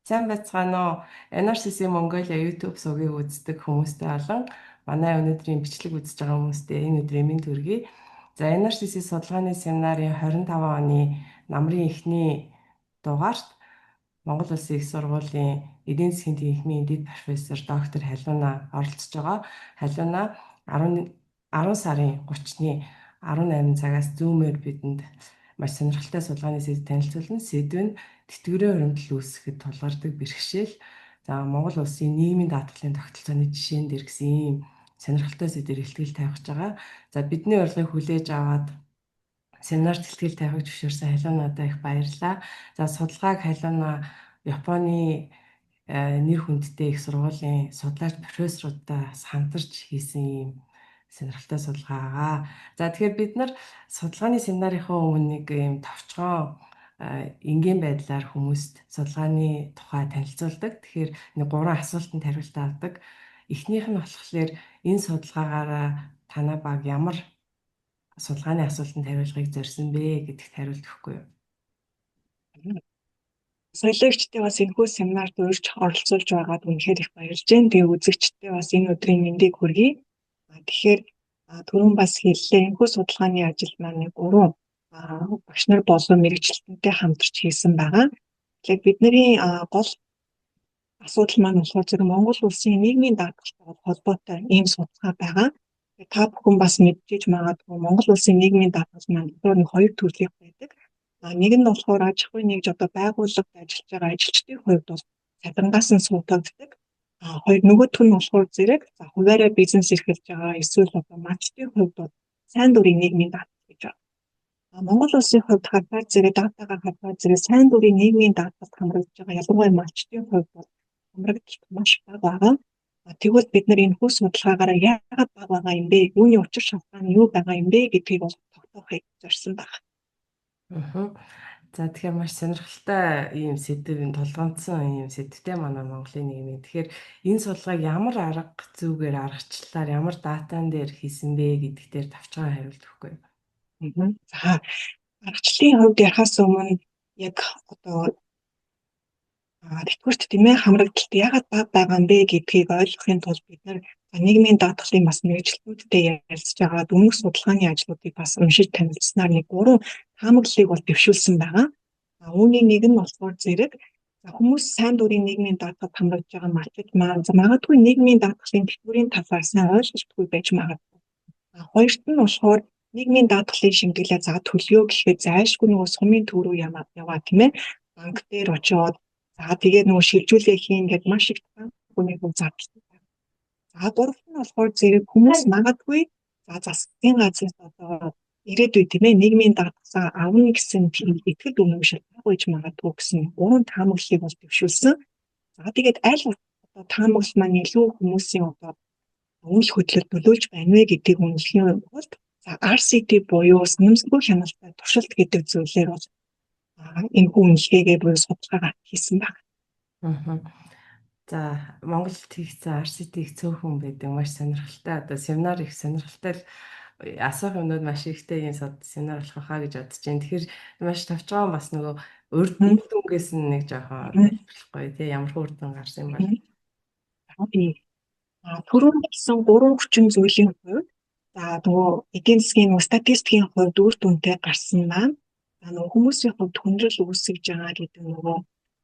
Сайн байцгаана уу? NRCC Mongolia YouTube сувгийг үздэг хүмүүстэй болон манай өнөөдрийн бичлэг үзэж байгаа хүмүүстээ энэ өдрийн мэнд хүргэе. За NRCC судалгааны семинарын 25 оны намрын эхний дугаарт Монгол Улсын их сургуулийн эдийн засгийн тэнхимийн дэд профессор доктор Халиуна оролцож байгаа. Халиуна 10 сарын 30-ны 18 цагаас Zoom-ээр бидэнд маш сонирхолтой судалгааны сэдв танилцуулна. Сэдв нь тэтгэврийн хуримтлал үүсгэхэд тулгардаг бэрхшээл. За Монгол Улсын нийгмийн даатгалын тогтолцооны жишээн дээр гэсэн ийм сонирхолтой сэдвээр илтгэл тавьж байгаа. За бидний урилгыг хүлээж аваад семинар тэлтгэл тавьж зөвшөөрсөн Халиунадаа их баярлалаа. За судалгааг Халиуна Японы нэр хүндтэй их сургуулийн судлаач профессорудаас хамтарч хийсэн ийм сонирхолтой судалгаа. За тэгэхээр бид нар судалгааны семинарынхаа өмнө нэг ийм товчхон энгийн байдлаар хүмүүст судалгааны тухай танилцуулдаг. Тэгэхээр нэг 3 асуултанд хариулт авдаг. Эхнийх нь болохоор энэ судалгаагаараа танай баг ямар судалгааны асуултанд хариулахыг зорьсон бэ гэдэгт хариулт өгөхгүй юу? Соёлогчдын бас энэхүү семинарт урьж оролцуулж байгаад үнэхээр их баярлж байна. Тэгээ үзэгчдээ бас энэ өдрийн мэндийг хүргэе. Тэгэхээр түрүүн бас хэллээ. Энэхүү судалгааны ажил маань 3 багш нар болон мэрэгчлэнтэй хамтарч хийсэн байгаа. Тэгэхээр бидний гол асуудал маань болохоор зөвхөн Монгол Улсын нийгмийн даатгалтай холбоотой ийм судалгаа байгаа. Та бүхэн бас мэдчихэж магадгүй Монгол Улсын нийгмийн даатгал маань нэг 2 төрлийн байдаг. Нэг нь болохоор аж ахуйн нэгж байгууллагад ажиллаж байгаа ажилчдын хувьд бол цалингаас нь суудагддаг. Хоёр нөгөөх нь болохоор зэрэг хуваараа бизнес эрхэлж байгаа эсвэл малчдын хувьд бол сайн дурын нийгмийн даатгал гэж байна. Монгол Улсын хувьд хадгалж зэрэг датагаар хадгалж зэрэг сайн дурын нийгмийн даатгалд хамрагдж байгаа ялангуяа малчдын хувьд бол хамрагдaltaд маш бага байгаа. Тэгвэл бид нар энэ хүү судалгаагаараа яагаад бага байгаа юм бэ? Үүний учир шалтгаан нь юу байгаа юм бэ гэдгийг бол тогтоохыг зорьсон байна. За тэгэхээр маш сонирхолтой ийм сэдвийн тулгамдсан ийм сэдвтэй манай Монголын нийгмийн. Тэгэхээр энэ судалгааг ямар арга зүйгээр аргачлалаар ямар датан дээр хийсэн бэ гэдэгт дээр тавчхан хариулт өгөхгүй юу? За аргачлалын хувьд ярахаас өмнө яг тэтгэврт тэмээ хамрагдалт яагаад бага байгаа юм бэ гэдгийг ойлгохын тулд бид нар нийгмийн даатгалын бас мэргэжилтнүүдтэй ярилцж байгаа өмнөх судалгааны ажлуудыг бас уншиж танилцсанаар нэг 3 таамаглалыг бол дэвшүүлсэн байгаа. Үүний нэг нь болохоор зэрэг хүмүүс сайн дурын нийгмийн даатгалд хамрагдж байгаа малчид маань магадгүй нийгмийн даатгалын тэтгэврийн талаар сайн ойлгохгүй байж магадгүй. Хоёрт нь болохоор нийгмийн даатгалын шимтгэлээ төлөё гэхэд зайлшгүй нөгөө сумын төв рүү яваа тийм ээ банк дээр очиод тэгээ нөгөө шилжүүлээ хийн гэдэг маш их хүний хөв зардалтай. Гуравт нь болохоор зэрэг хүмүүс магадгүй засгийн газраас ирээдүйд тийм ээ нийгмийн даатгалаа авна гэсэн итгэл үнэмшил байгуулж магадгүй гэсэн 3 таамаглалыг бол дэвшүүлсэн. Тэгээд аль таамаглал маань илүү хүмүүсийн үйл хөдлөлд нөлөөлж байна вэ гэдгийг үнэлэхийн тулд RCT буюу нэмсгүй хяналттай туршилт гэдэг зүйлээр бол энэ үнэлгээгээ буюу судалгаа хийсэн байна. За Монголд хийгдсэн RCT их цөөхөн байдаг маш сонирхолтой семинар их сонирхолтой асуух юмнууд маш ихтэй ийм семинар болох хаа гэж бодож байна. Тэгэхээр маш товчхон бас нөгөө үр дүнгээс нь нэг жоохон тайлбарлахгүй тий ямар үр дүн гарсан юм бэ? Түрүүн гэсэн 3 хүчин зүйлийн хувьд нөгөө эдийн засгийн статистикийн хувьд үр дүнтэй гарсан маань нөгөө хүмүүсийн хувьд хүндрэл үүсгэж байгаа гэдэг нөгөө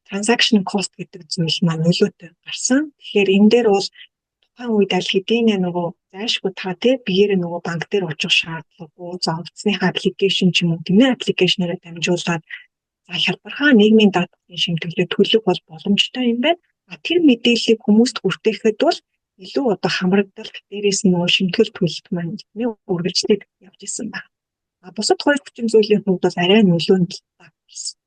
transaction cost гэдэг зүйл маань нөлөөтэй гарсан. Тэгэхээр энэ дээр бол тухайн үед аль хэдийн нөгөө зайлшгүй та биеэр нөгөө банк дээр очих шаардлагагүй, офисныхаа аппликейшн ч юм уу гэмээр аппликейшнээр дамжуулаад хялбархан нийгмийн даатгалын шимтгэлээ төлөх бол боломжтой юм байна. Тэр мэдээллийг хүмүүст хүргээхэд бол илүү хамрагдалт дээрээс нөгөө шимтгэл төлөлт маань үргэлжлээд явж исэн байна. Бусад 2 хүчин зүйлийн хувьд бол арай нөлөөнд байсан.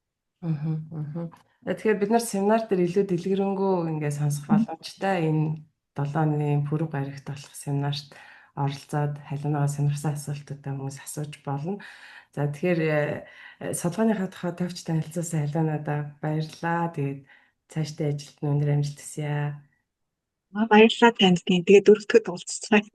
Тэгэхээр бид нар семинар дээр илүү дэлгэрэнгүй ингээд сонсох боломжтой энэ 7 өдрийн пүрэв гарагт болох семинарт оролцоод халиунагаа сонирхсан асуултуудаа хүмүүс асууж болно. За тэгэхээр судалгааныхаа тухай товч танилцуулсан халиунаадаа баярлалаа. Тэгээд цаашдаа ажилд нь өндөр амжилт хүсье. Баярлалаа танд. Тэгээд дөрөвдөгд уулзцгаая.